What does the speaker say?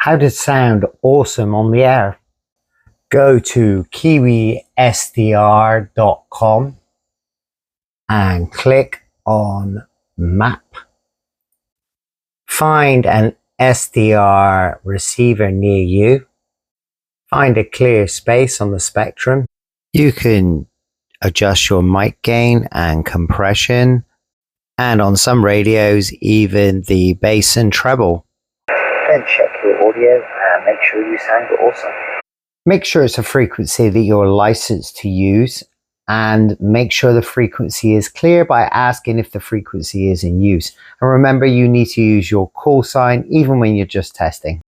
How to sound awesome on the air. Go to kiwisdr.com and click on Map. Find an SDR receiver near you. Find a clear space on the spectrum. You can adjust your mic gain and compression, and on some radios, even the bass and treble. Then check your audio and make sure you sound awesome. Make sure it's a frequency that you're licensed to use, and make sure the frequency is clear by asking if the frequency is in use. And remember, you need to use your call sign even when you're just testing.